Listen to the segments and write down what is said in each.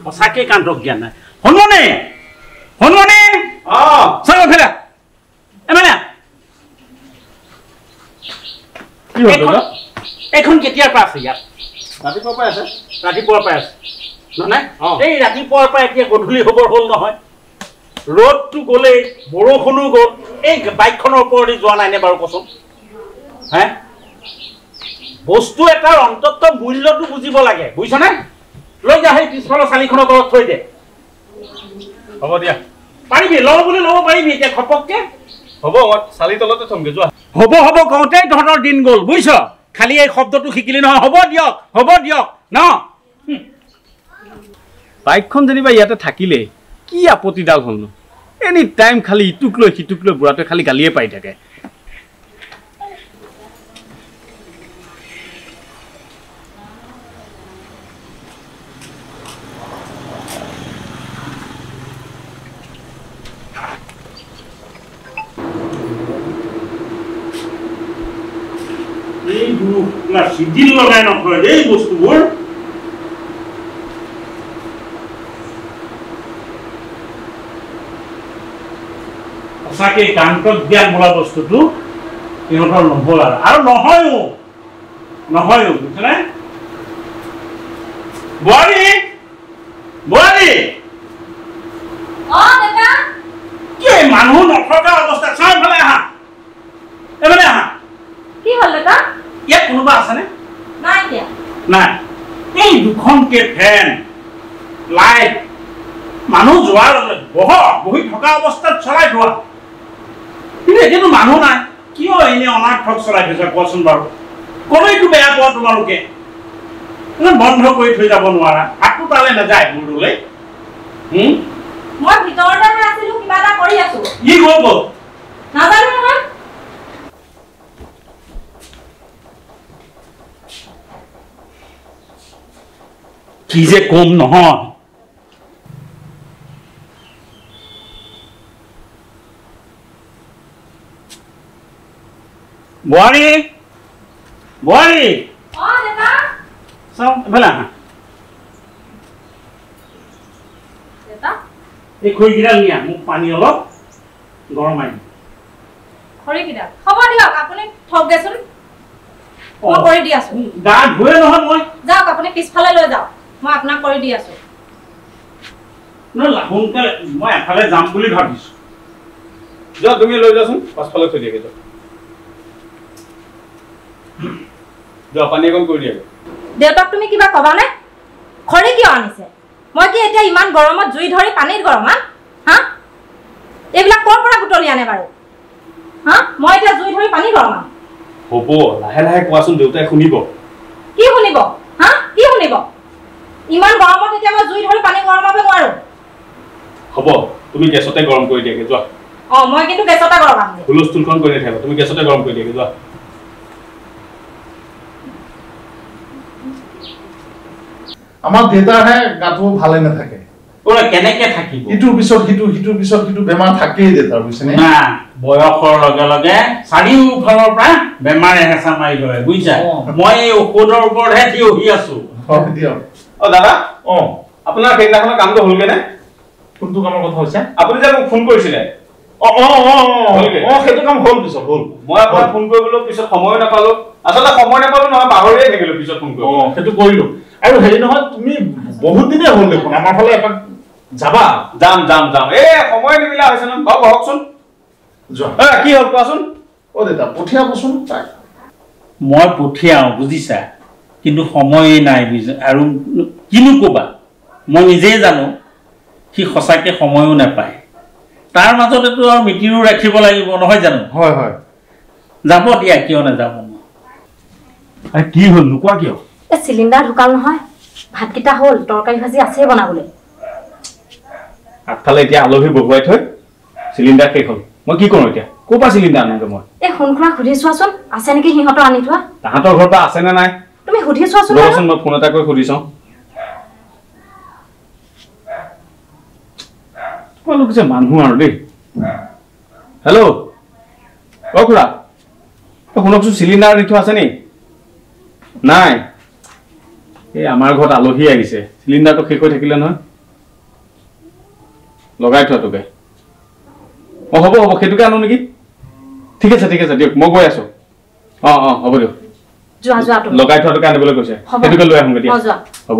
সঁচাকে কান্তক জ্ঞান নাই হনুমানে হনুমানে চাব ফেৰা মানে এইখন কেতিয়াৰ পৰা আছে ইয়াত ৰাতিপুৱাৰ পৰা আছে ৰাতিপুৱাৰ পৰা আছে নহয় এই ৰাতিপুৱাৰ পৰা এতিয়া গধূলি হ'বৰ হ'ল নহয় ৰ'দটো গ'লেই বৰষুণো গ'ল এই বাইকখনৰ ওপৰেদি যোৱা নাই নে বাৰু কচোন হে বস্তু এটাৰ অন্তত মূল্যটো বুজিব লাগে বুজিছনে লৈ যা সেই পিছফালৰ চালিখনৰ তলত থৈ দে হ'ব দিয়া পাৰিবি লওঁ বুলি ল'ব পাৰিবি এতিয়া ঘপককে হ'ব চালি তলতে থমগে যোৱা হ'ব হ'ব কওঁতেই তহঁতৰ দিন গ'ল বুজিছ খালি এই শব্দটো শিকিলি নহয় হ'ব দিয়ক ন বাইকখন যেনিবা ইয়াতে থাকিলে কি আপত্তিডাল হ'লনো এনি টাইম খালি ইটোক লৈ সিটোক লৈ বুঢ়াটোৱে খালি গালিয়ে পাই থাকে চিজিল লগাই নথয় এই বস্তুবোৰ সঁচাকে কান্তক জ্ঞান বোলা বস্তুটো সিহঁতৰ নহ'ল আৰু নহয়ো বুজিছনে বোৱাৰী কি মানুহ নথকা অৱস্থা চাওঁ এইফালে আহা কি হ'ল দাদা ইয়াত কোনোবা আছেনে নাই দিয়া নাই এই দুখনকে ফেন লাইট মানুহ যোৱাৰ বহি থকা অৱস্থাত চলাই থোৱা কিন্তু এতিয়াতো মানুহ নাই কিয় এনে অনাৰ্থক চলাই থৈছা কোৱাচোন বাৰু কলৈতো বেয়া পোৱা তোমালোকে বন্ধ কৰি থৈ যাব নোৱাৰা হাতটো তালে নাযায় দূৰলৈ মই ভিতৰতে আছিলো কিবা এটা কৰি আছো কি কৰিব নাজানো নহয় কি যে কম নহয় বোৱাৰী চাওঁ এফালে আহা এই খৰিকেইডাল নিয়া মোক পানী অলপ গৰমাই খৰিকেইডাল হ'ব দিয়ক আপুনি থক দেচোন মই কৰি দি আছো গা ধুৱে নহয় মই যাওক আপুনি পিছফালে লৈ যাওক মই আপোনাক কৰি দি আছো সোনকালে মই এফালে যাম বুলি ভাবিছো যোৱা তুমি লৈ যাচোন পাছফালে থৈ দিয়াগে যোৱা পানী অকণ কৰি দিয়াগে দেউতাক তুমি কিবা কবানে খৰি কিয় আনিছে মই কি এতিয়া ইমান গৰমত জুই ধৰি পানীত গৰমাম হা এইবিলাক ক'ৰ পৰা বুটলি আনে বাৰু হা মই এতিয়া জুই ধৰি পানী গৰমাম হ'ব লাহে লাহে কোৱাচোন দেউতাই শুনিব কি শুনিব হা কি শুনিব ইমান গৰমত এতিয়া মই জুই ধৰি পানী গৰমাব নোৱাৰো হ'ব তুমি গেছতে গৰম কৰি দিয়াগে যোৱা মই কিন্তু গেছতে গৰমাম হুলস্থুলখন কৰি নাথাকিবা তুমি গেছতে গৰম কৰি দিয়াগে যোৱা আমাৰ দেউতাৰহে গাটো ভালে নাথাকে কেনেকে থাকিব ইটোৰ পিছত সিটো বেমাৰ থাকেই দেউতাৰ বুজিছেনে না বয়সৰ লগে লগে চাৰিওফালৰ পৰা বেমাৰে হেঁচা মাৰি ধৰে বুজিছা মই এই ঔষধৰ ওপৰতহে থিয়হি আছো দাদা আপোনাৰ সেইদিনাখনৰ কামটো হ'লগে নে কোনটো কামৰ কথা হৈছে আপুনি যে মোক ফোন কৰিছিলে সেইটো কাম হ'ল পিছত হ'ল মই আপোনাক ফোন কৰিবলৈ পিছত সময় নাপালো আচলতে সময় নাপালো নহয় পাহৰিয়ে থাকিলো পিছত ফোন কৰিব সেইটো কৰিলো আৰু হেৰি নহয় তুমি বহুত দিনে হ'ল দেখোন আমাৰ ফালে এপাক যাবা যাম সময় নিমিলা হৈছে নহয় বহকচোন যোৱা কি হ'ল কোৱাচোন দেউতা পঠিয়াবচোন তাক মই পঠিয়াওঁ বুজিছা কিন্তু সময়েই নাই আৰু কিনো ক'বা মই নিজেই জানো সি সঁচাকে সময়ো নাপায় তাৰ মাজতেতো আৰু মিটিৰো ৰাখিব লাগিব নহয় জানো হয় যাব দিয়া কিয় নাযাব কি হ'ল নোকোৱা কিয় চিলিণ্ডাৰ ঢুকাল নহয় ভাতকেইটা হ'ল তৰকাৰী ভাজি আছে বনাবলৈ আগফালে এতিয়া আলহী বহুৱাই থৈ চিলিণ্ডাৰ শেষ হ'ল মই কি কৰোঁ এতিয়া ক'ৰ পৰা চিলিণ্ডাৰ আনোগে মই এই সোনখোৰা সুধি চোৱাচোন আছে নেকি সিহঁতৰ আনি থোৱা তাহাঁতৰ ঘৰৰ পৰা আছে নে নাই তুমি সুধি চোৱাচোন মই ফোন এটা কৰি সুধি চাওঁ তোমালোক যে মানুহ আৰু দেই হেল্ল' খুৰা শুনকচোন চিলিণ্ডাৰ আনি থোৱা আছে নি নাই এই আমাৰ ঘৰত আলহী আহিছে চিলিণ্ডাৰটো শেষ হৈ থাকিলে নহয় লগাই থোৱা তোকে হ'ব হ'ব সেইটোকে আনো নেকি ঠিক আছে দিয়ক মই গৈ আছো হ'ব দিয়ক যোৱা লগাই থোৱাটোকে আনিবলৈ কৈছে সেইটোকে লৈ আহোঁগৈ দিয়া হ'ব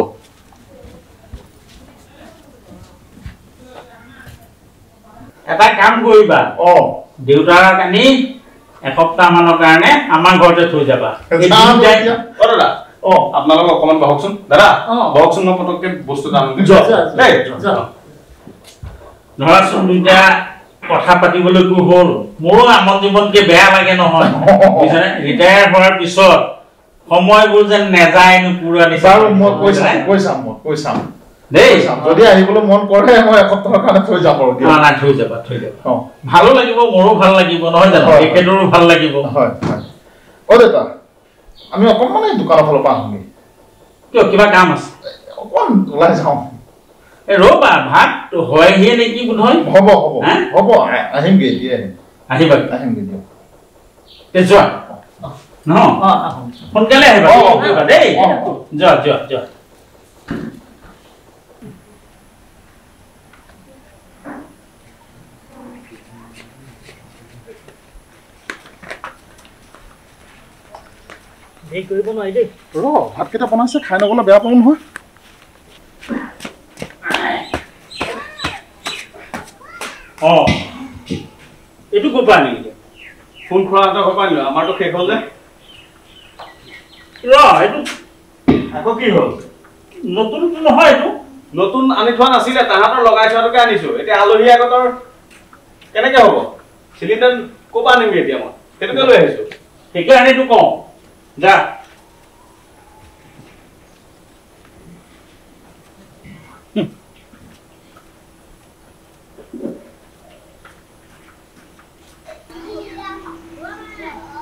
এটা কাম কৰিবা দেউতাৰ আনি এসপ্তাহ মানৰ কাৰণে আমাৰ ঘৰতে থৈ যাবা দাদা আপোনালোক অকমান বহকচোন দাদা বহকচোন মই পটককে বস্তু ধৰাচোন দুইটা কথা পাতিবলৈকো হ'ল মোৰো আমন জীৱনকে বেয়া লাগে নহয় বুজিছানে ৰিটায়াৰ হোৱাৰ পিছত সময়বোৰ যেন নেযায় নুপুৰা নিচিনা কৈ চাম যদি আহিবলৈ মন কৰে মই এসপ্তাহৰ কাৰণে থৈ যাম থৈ যাবা ভালো লাগিব মোৰো ভাল লাগিব নহয় জানো তেখেতৰো ভাল লাগিব দেউতা আমি অকণমান এই দোকানৰ ফালৰ পৰা আহোঁগৈ কিয় কিবা কাম আছে অকণমান ওলাই যাওঁ ৰ'বা ভাত হয়হিয়ে নেকি বোধ হয় হ'ব আহিমগৈ এতিয়া আহিবা আহিমগৈ দিয়ক যোৱা নহয় সোনকালে আহিবা দেই যোৱা কৰিব নোৱাৰি দেই ভাতকেইটা বনাইছে খাই নগ'লে বেয়া পাওঁ নহয় এইটো ক'ৰ পৰা আনিলি ফোন খোৱাহঁতৰ ঘৰ পৰা আনিলো আমাৰতো শেষ হ'ল যে এইটো আকৌ কি হ'ল নতুনটো নহয় এইটো নতুন আনি থোৱা নাছিলে তাহাঁতৰ লগাই থোৱাটোকে আনিছো এতিয়া আলহী আগতৰ কেনেকে হ'ব চিলিণ্ডাৰ ক'ৰ পৰা আনিমগৈ এতিয়া মই সেইটোকে লৈ আহিছো সেইকাৰণে এইটো কওঁ যা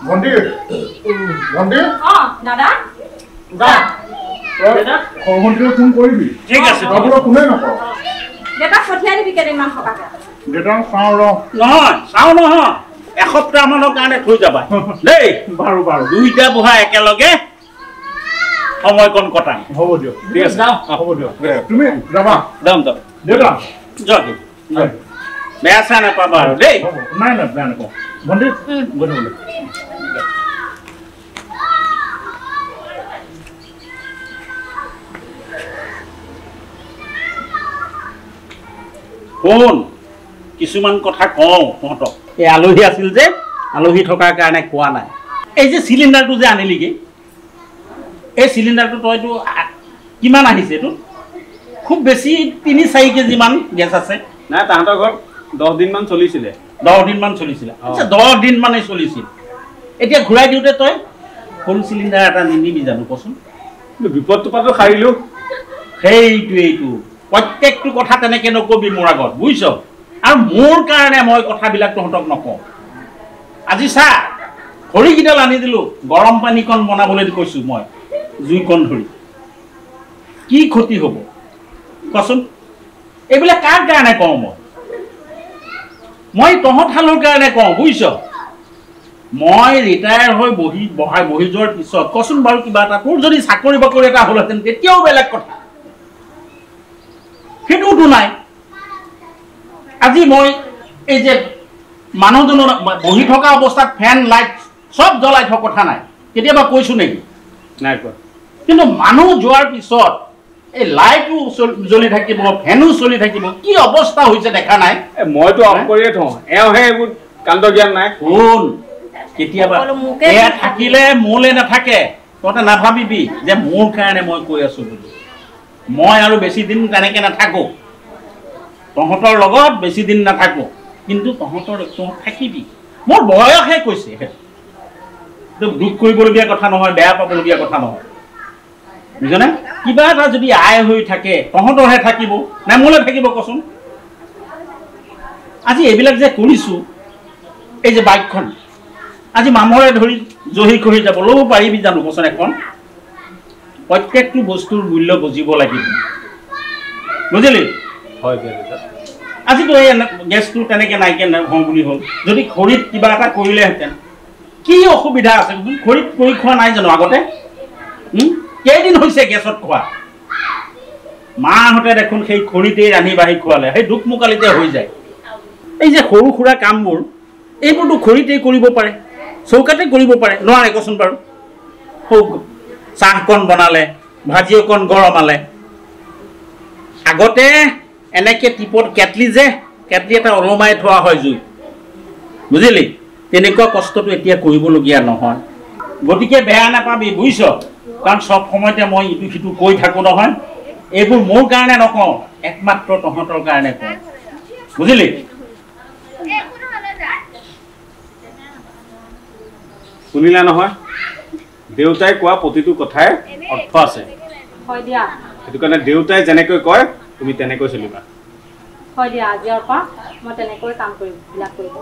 ভণ্টি দাদা সৰভণ্টিলৈ ফোন কৰিবি ঠিক আছে কোনে নকৰ দেউতাক পঠিয়াই দিবি কেইদিনমান থকাকে দেউতা চাওঁ নহয় এসপ্তাহ মানৰ কাৰণে থৈ যাবা দেই বাৰু দুইটা বহা একেলগে সময়কণ কটাম হ'ব দিয়ক ঠিক আছে হ'ব দিয়ক তুমি যাবা যাম দেউতা যোৱা বেয়া চেয়া নাপাবা আৰু দেই নাই বেয়া নাপাওঁ ভণ্টি গৈ থাকোঁ শুন কিছুমান কথা কওঁ তহঁতক এই আলহী আছিল যে আলহী থকাৰ কাৰণে কোৱা নাই এই যে চিলিণ্ডাৰটো যে আনিলিগৈ এই চিলিণ্ডাৰটো তইতো কিমান আহিছে এইটো খুব বেছি ৩-৪ কেজিমান গেছ আছে নাই তাহাঁতৰ ঘৰত 10 দিনমান চলিছিলে 10 দিনমান চলিছিলে আচ্ছা 10 দিন মানে চলিছিল এতিয়া ঘূৰাই দিওঁতে তই ফুল চিলিণ্ডাৰ এটা নিদিবি জানো কচোন বিপদটো পাতো সাৰিলো এইটো প্ৰত্যেকটো কথা তেনেকৈ নকবি মোৰ আগত বুজিছ আৰু মোৰ কাৰণে মই কথাবিলাক তহঁতক নকওঁ আজি চা খৰিকেইডাল আনি দিলোঁ গৰম পানীকণ বনাবলৈ কৈছোঁ মই জুইকণ ধৰি কি ক্ষতি হ'ব কচোন এইবিলাক কাৰ কাৰণে কওঁ মই তহঁতহালৰ কাৰণে কওঁ বুজিছ মই ৰিটায়াৰ হৈ বহি যোৱাৰ পিছত কচোন বাৰু কিবা এটা তোৰ যদি চাকৰি বাকৰি এটা হ'লহেঁতেন তেতিয়াও বেলেগ কথা সেইটোতো নাই আজি মই এই যে মানুহজনৰ বহি থকা অৱস্থাত ফেন লাইট চব জ্বলাই থোৱা কথা নাই কেতিয়াবা কৈছোঁ নেকি নাই কোৱা কিন্তু মানুহ যোৱাৰ পিছত এই লাইটো জ্বলি থাকিব ফেনো চলি থাকিব কি অৱস্থা হৈছে দেখা নাই মইতো অফ কৰিয়ে থওঁ এওঁহে এইবোৰ কাণ্ড জ্ঞান নাই শুন কেতিয়াবা এয়া থাকিলে মোলে নাথাকে তহঁতে নাভাবিবি যে মোৰ কাৰণে মই কৈ আছোঁ বুলি মই আৰু বেছি দিন তেনেকৈ নাথাকোঁ তহঁতৰ লগত বেছি দিন নাথাকোঁ কিন্তু তহঁতৰ থাকিবি মোৰ বয়সহে কৈছে সেইটো দুখ কৰিবলগীয়া কথা নহয় বেয়া পাবলগীয়া কথা নহয় বুজিছনে কিবা এটা যদি আয় হৈ থাকে তহঁতৰহে থাকিব নাই মোলৈ থাকিব কচোন আজি এইবিলাক যে কৰিছোঁ এই যে বাইকখন আজি মামৰে ধৰি জহি খহি যাব ল'ব পাৰিবি জানো কচোন এখন প্ৰত্যেকটো বস্তুৰ মূল্য বুজিব লাগিব বুজিলি হয় আজিতো এই গেছটো তেনেকৈ নাইকিয়া নহওঁ বুলি হ'ল যদি খৰিত কিবা এটা কৰিলেহেঁতেন কি অসুবিধা আছে খৰিত কৰি খোৱা নাই জানো আগতে কেইদিন হৈছে গেছত খোৱা মাহঁতে দেখোন সেই খৰিতেই ৰান্ধি বাঢ়ি খোৱালে, সেই দুখমোকালিতে হৈ যায়। এই যে সৰু সুৰা কামবোৰ এইবোৰতো খৰিতেই কৰিব পাৰে, চৌকাতে কৰিব পাৰে, নোৱাৰে কচোন বাৰু? চাহকণ বনালে, ভাজি অকণ গৰমালে, আগতে এনেকৈ টিপত কেটলি এটা ওলমাই থোৱা হয় জুই, বুজিলি? তেনেকুৱা কষ্টটো এতিয়া কৰিবলগীয়া নহয়। গতিকে বেয়া নাপাবি, বুজিছ? কাৰণ চব সময়তে মই ইটো সিটো কৈ থাকোঁ নহয়। এইবোৰ মোৰ কাৰণে নকওঁ, একমাত্ৰ তহঁতৰ কাৰণে কওঁ, বুজিলি? শুনিলা নহয়, দেউতাই কোৱা প্ৰতিটো কথাই অৰ্থ আছে। হয় দিয়া, সেইটো কাৰণে দেউতাই যেনেকৈ কয় তুমি তেনেকৈ চলিবা। হয় দিয়া, আজিৰ পৰা মই তেনেকৈ কাম কৰিম, বিলাক কৰিব।